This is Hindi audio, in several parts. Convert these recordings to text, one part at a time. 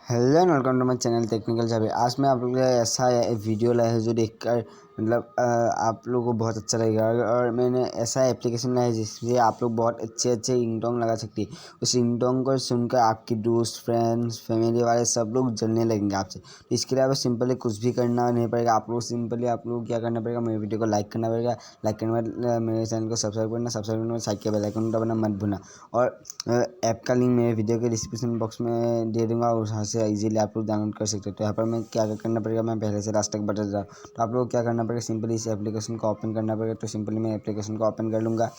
Hello and welcome to my channel technical Jabir. आज मैं आप लोगों के लिए ऐसा वीडियो लाया है जो देखकर मतलब आप लोगों को बहुत अच्छा लगेगा। और मैंने ऐसा एप्लीकेशन लाया है जिससे आप लोग बहुत अच्छे रिंगटोन लगा सकते हैं। उस रिंगटोन को सुनकर आपके दोस्त, फ्रेंड्स, फैमिली वाले सब लोग जलने लगेंगे आपसे। तो इसके लिए आप सिंपली कुछ भी करना नहीं पड़ेगा। आप लोग क्या करना पड़ेगा, मेरे वीडियो को लाइक करना पड़ेगा। लाइक करने के बाद मेरे चैनल को सब्सक्राइब करना, सब्सक्राइब करने के बाद साइड के बेल आइकन दबाना मत भूलना। और ऐप का लिंक मेरे वीडियो के डिस्क्रिप्शन बॉक्स में दे दूँगा, वहाँ से इजीली आप लोग डाउनलोड कर सकते हो। तो यहाँ पर मैं क्या करना पड़ेगा, मैं पहले से लास्ट तक बता देता हूँ। तो आप लोग क्या करना पड़ेगा, सिंपली इस एप्लीकेशन को ओपन करना पड़ेगा। तो सिंपली मैं एप्लीकेशन को ओपन कर लूँगा।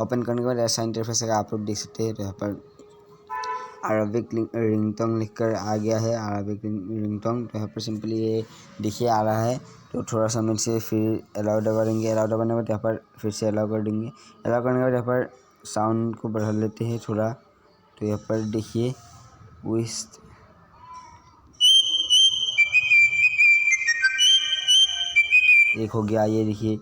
ओपन करने के बाद ऐसा इंटरफेस है, आप लोग देख सकते हैं। तो यहाँ पर अरबिक रिंगटोन लिखकर आ गया है, अरबिक रिंगटोन। तो यहाँ पर सिंपली ये देखिए आ रहा है। तो थोड़ा सा मिनट से फिर अलाउ दबा देंगे। अलाउ दबाने के बाद यहाँ पर फिर से अलाउ कर देंगे। अलाउ करने के बाद यहाँ पर साउंड को बढ़ा लेते हैं थोड़ा। तो यहाँ पर देखिए विस्ट एक हो गया, ये देखिए।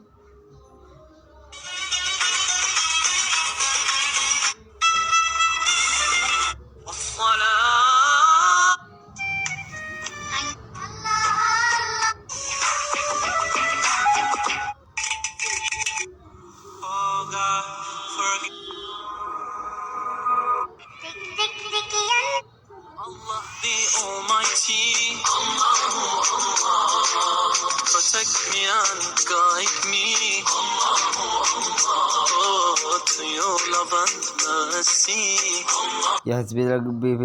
The Almighty, protect me and guide me, oh, to your love and mercy. यह भी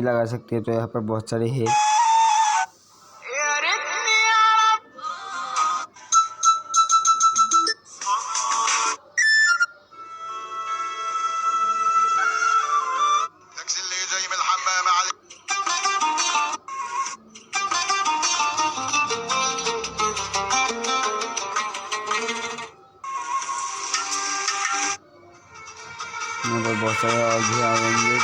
लगा सकते हैं। तो यहाँ पर बहुत सारे हैं। बहुत सारे और भी आएंगे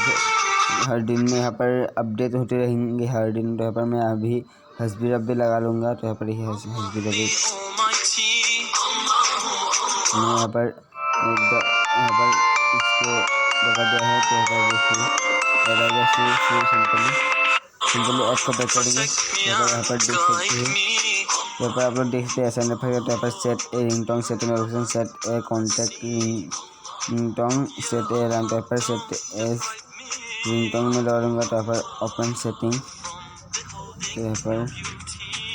हर दिन में। यहाँ पर अपडेट होते रहेंगे हर दिन। तो यहाँ पर मैं अभी हस्बी रब्बी लगा लूँगा। तो यहाँ पर ये हस्बी रब्बी मैं यहाँ पर इसको लगा दिया है। तो यहाँ पर सिंपली ऐप को बैक करेंगे। यहाँ पर देख सकते हैं, यहाँ पर आप लोग देख सकते हैं ऐसा नहीं पड़ेगा। तो यहाँ पर सेट ए रिंगटोन, सेट ए नोटिफिकेशन, सेट ए कॉन्टैक्ट रिंगटोन, सेट ए रन। यहाँ पर सेट एज रिंगटोन में लगा दूँगा। तो यहाँ पर ओपन सेटिंग। तो यहाँ पर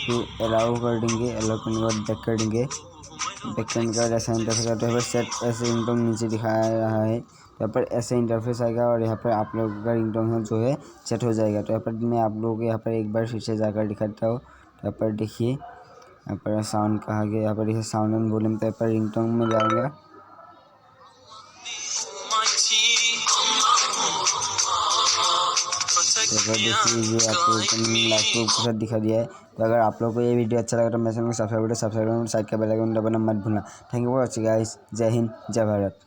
फिर अलाउ कर देंगे। अलाउ करने के बाद बैक कर देंगे। बैक करने के बाद ऐसा इंटरफेस आता है। यहाँ पर सेट ऐसे रिंगटोन नीचे दिखा रहा है। यहाँ पर ऐसे इंटरफेस आएगा और यहाँ पर आप लोगों का रिंगटोन जो है सेट हो जाएगा। तो यहाँ पर मैं आप लोगों को यहाँ पर एक बार फिर से जाकर दिखाता हूँ। तो यहाँ पर देखिए, यहाँ पर साउंड कहाँ गया, यहाँ पर देखिए साउंड एंड वॉल्यूम। तो यहाँ पर रिंगटोन में जाऊँगा। तो देखिए ये आप लोगों को लाइक के साथ दिखा दिया है। तो अगर आप लोगों को ये वीडियो अच्छा लगा तो मेरे चैनल को सब्सक्राइब करना, साइड का बेल आइकन दबाना मत भूलना। Thank you for watching guys. जय हिंद, जय भारत।